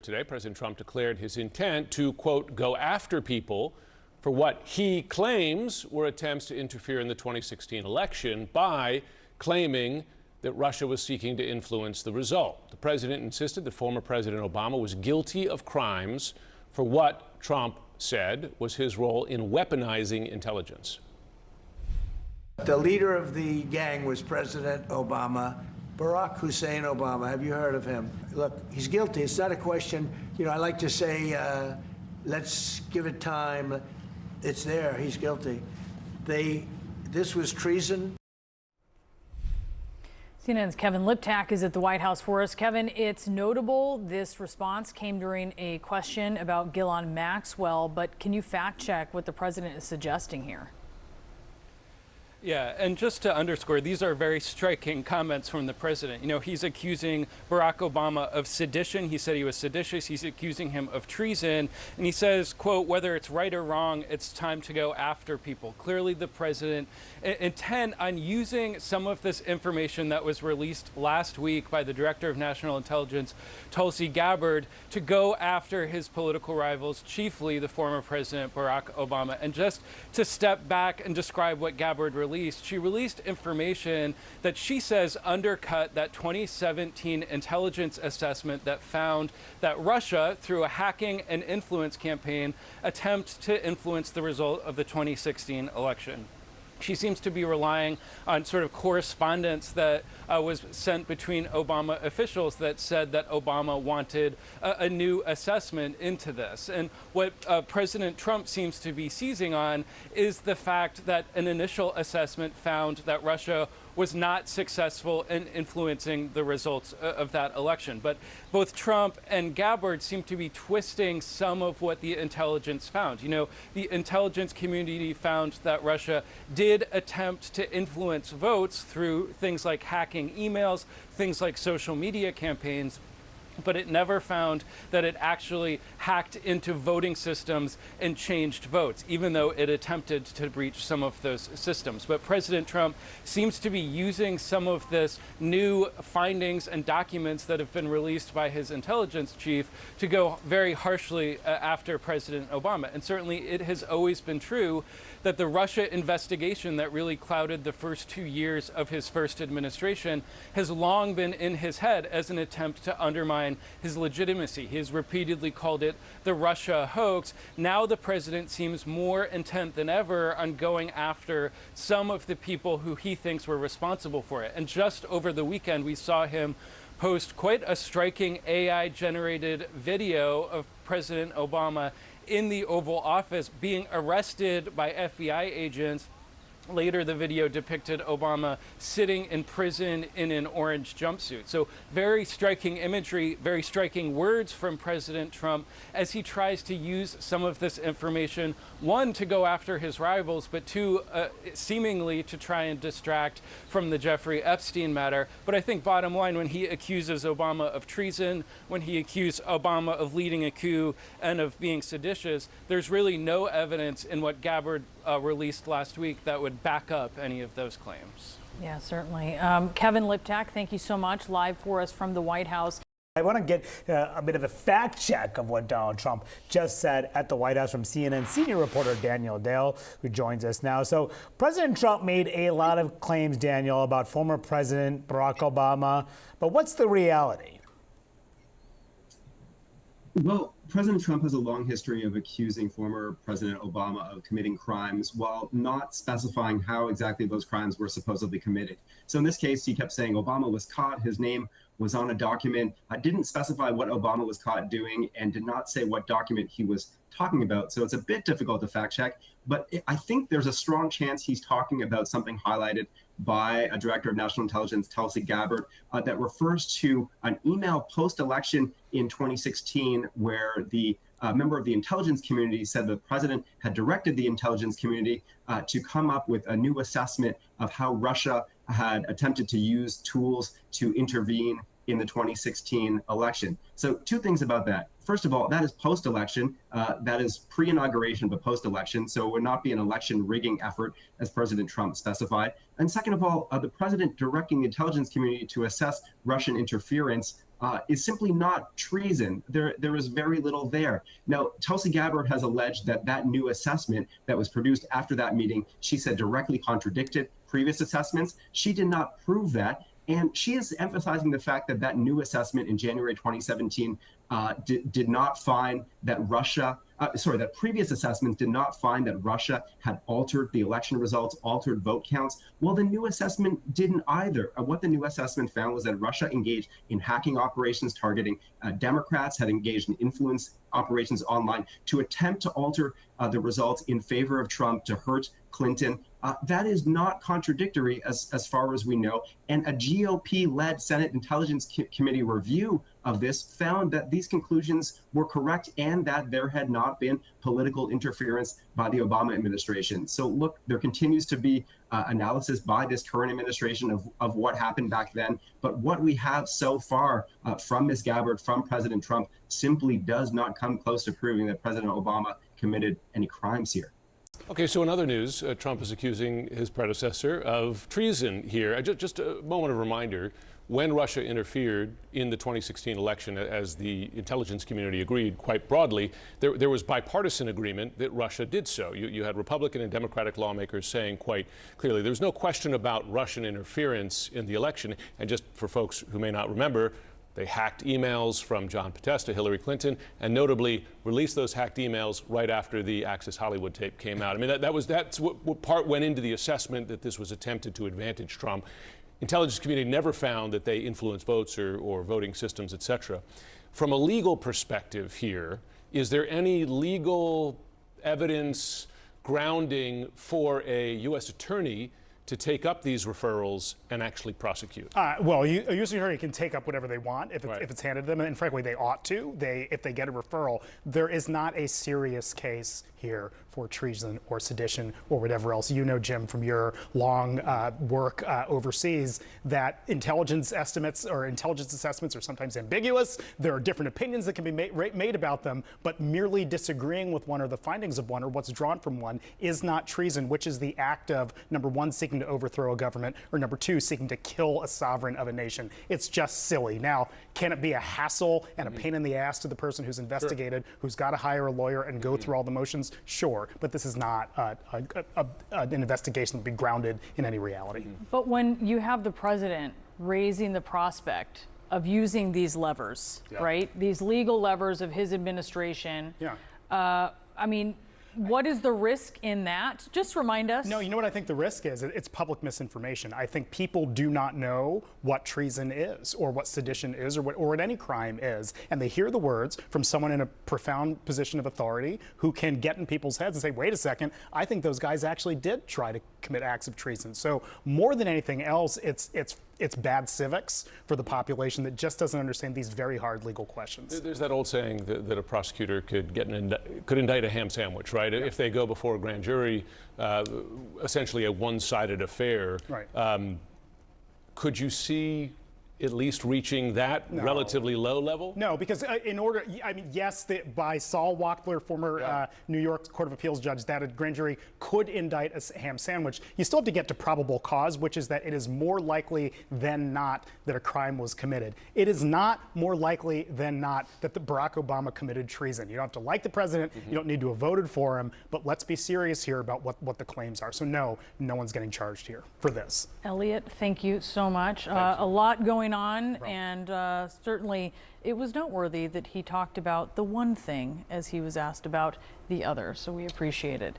Today, President Trump declared his intent to, quote, go after people for what he claims were attempts to interfere in the 2016 election by claiming that Russia was seeking to influence the result. The president insisted that former President Obama was guilty of crimes for what Trump said was his role in weaponizing intelligence. The leader of the gang was President Obama, Barack Hussein Obama. Have you heard of him? Look, he's guilty. It's not a question. I like to say, let's give it time. It's there. He's guilty. This was treason. CNN's Kevin Liptak is at the White House for us. Kevin, it's notable this response came during a question about Ghislaine Maxwell, but can you fact check what the president is suggesting here? Yeah, and just to underscore, these are very striking comments from the president. He's accusing Barack Obama of sedition. He said he was seditious. He's accusing him of treason. And he says, quote, whether it's right or wrong, it's time to go after people. Clearly, the president intent on using some of this information that was released last week by the Director of National Intelligence, Tulsi Gabbard, to go after his political rivals, chiefly the former President Barack Obama. And just to step back and describe what Gabbard released, she released information that she says undercut that 2017 intelligence assessment that found that Russia, through a hacking and influence campaign, attempted to influence the result of the 2016 election. She seems to be relying on sort of correspondence that was sent between Obama officials that said that Obama wanted a new assessment into this. And what President Trump seems to be seizing on is the fact that an initial assessment found that Russia was not successful in influencing the results of that election. But both Trump and Gabbard seem to be twisting some of what the intelligence found. The intelligence community found that Russia did attempt to influence votes through things like hacking emails, things like social media campaigns, but it never found that it actually hacked into voting systems and changed votes, even though it attempted to breach some of those systems. But President Trump seems to be using some of this new findings and documents that have been released by his intelligence chief to go very harshly after President Obama. And certainly it has always been true that the Russia investigation that really clouded the first 2 years of his first administration has long been in his head as an attempt to undermine his legitimacy. He has repeatedly called it the Russia hoax. Now the president seems more intent than ever on going after some of the people who he thinks were responsible for it. And just over the weekend, we saw him post quite a striking AI-generated video of President Obama in the Oval Office being arrested by FBI agents. Later, the video depicted Obama sitting in prison in an orange jumpsuit. So very striking imagery, very striking words from President Trump as he tries to use some of this information, one, to go after his rivals, but two, seemingly to try and distract from the Jeffrey Epstein matter. But I think bottom line, when he accuses Obama of treason, when he accused Obama of leading a coup and of being seditious, there's really no evidence in what Gabbard released last week that would back up any of those claims. Yeah, certainly. Kevin Liptak, thank you so much, live for us from the White House. I want to get a bit of a fact check of what Donald Trump just said at the White House from CNN senior reporter Daniel Dale, who joins us now. So President Trump made a lot of claims, Daniel, about former President Barack Obama, but what's the reality? Well, President Trump has a long history of accusing former President Obama of committing crimes while not specifying how exactly those crimes were supposedly committed. So in this case, he kept saying Obama was caught, his name was on a document, didn't specify what Obama was caught doing, and did not say what document he was talking about. So it's a bit difficult to fact check, but I think there's a strong chance he's talking about something highlighted by a director of national intelligence, Tulsi Gabbard, that refers to an email post-election in 2016 where the member of the intelligence community said the president had directed the intelligence community to come up with a new assessment of how Russia had attempted to use tools to intervene in the 2016 election. So two things about that. First of all, that is post-election. That is pre-inauguration, but post-election. So it would not be an election rigging effort, as President Trump specified. And second of all, the president directing the intelligence community to assess Russian interference is simply not treason. There is very little there. Now, Tulsi Gabbard has alleged that that new assessment that was produced after that meeting, she said directly contradicted previous assessments. She did not prove that. And she is emphasizing the fact that that new assessment in January 2017 did not find that that previous assessments did not find that Russia had altered the election results, altered vote counts. Well, the new assessment didn't either. What the new assessment found was that Russia engaged in hacking operations targeting Democrats, had engaged in influence operations online to attempt to alter the results in favor of Trump to hurt Clinton. That is not contradictory as far as we know. And a GOP-led Senate Intelligence Committee review of this found that these conclusions were correct and that there had not been political interference by the Obama administration. So look, there continues to be analysis by this current administration of what happened back then. But what we have so far from Ms. Gabbard, from President Trump, simply does not come close to proving that President Obama committed any crimes here. Okay, so in other news, Trump is accusing his predecessor of treason here. Just a moment of reminder, when Russia interfered in the 2016 election, as the intelligence community agreed quite broadly, there was bipartisan agreement that Russia did so. You had Republican and Democratic lawmakers saying quite clearly there was no question about Russian interference in the election. And just for folks who may not remember, they hacked emails from John Podesta, Hillary Clinton, and notably released those hacked emails right after the Access Hollywood tape came out. I mean, that's what part went into the assessment that this was attempted to advantage Trump. Intelligence community never found that they influenced votes or voting systems, et cetera. From a legal perspective here, is there any legal evidence grounding for a U.S. attorney to take up these referrals and actually prosecute? Well, a U.S. attorney can take up whatever they want if it's handed to them, and frankly, they ought to. If they get a referral, there is not a serious case here for treason or sedition or whatever else. You know, Jim, from your long work overseas, that intelligence estimates or intelligence assessments are sometimes ambiguous. There are different opinions that can be made about them, but merely disagreeing with one or the findings of one or what's drawn from one is not treason, which is the act of, number one, seeking to overthrow a government, or number two, seeking to kill a sovereign of a nation. It's just silly. Now, can it be a hassle and a pain in the ass to the person who's investigated, who's got to hire a lawyer and go through all the motions? Sure, but this is not an investigation that would be grounded in any reality. But when you have the president raising the prospect of using these levers, right? These legal levers of his administration. I mean, what is the risk in that? Just remind us. No, you know what I think the risk is? It's public misinformation. I think people do not know what treason is or what sedition is or what any crime is. And they hear the words from someone in a profound position of authority who can get in people's heads and say, wait a second, I think those guys actually did try to commit acts of treason. So more than anything else, it's bad civics for the population that just doesn't understand these very hard legal questions. There's that old saying that a prosecutor could indict a ham sandwich, right? Yeah. If they go before a grand jury, essentially a one-sided affair. Right. Could you see at least reaching that relatively low level? No, because yes, by Saul Wachtler, former New York Court of Appeals judge, that a grand jury could indict a ham sandwich. You still have to get to probable cause, which is that it is more likely than not that a crime was committed. It is not more likely than not that Barack Obama committed treason. You don't have to like the president, you don't need to have voted for him, but let's be serious here about what the claims are. So no one's getting charged here for this. Elliot, thank you so much. A lot going on, and certainly it was noteworthy that he talked about the one thing as he was asked about the other, so we appreciate it.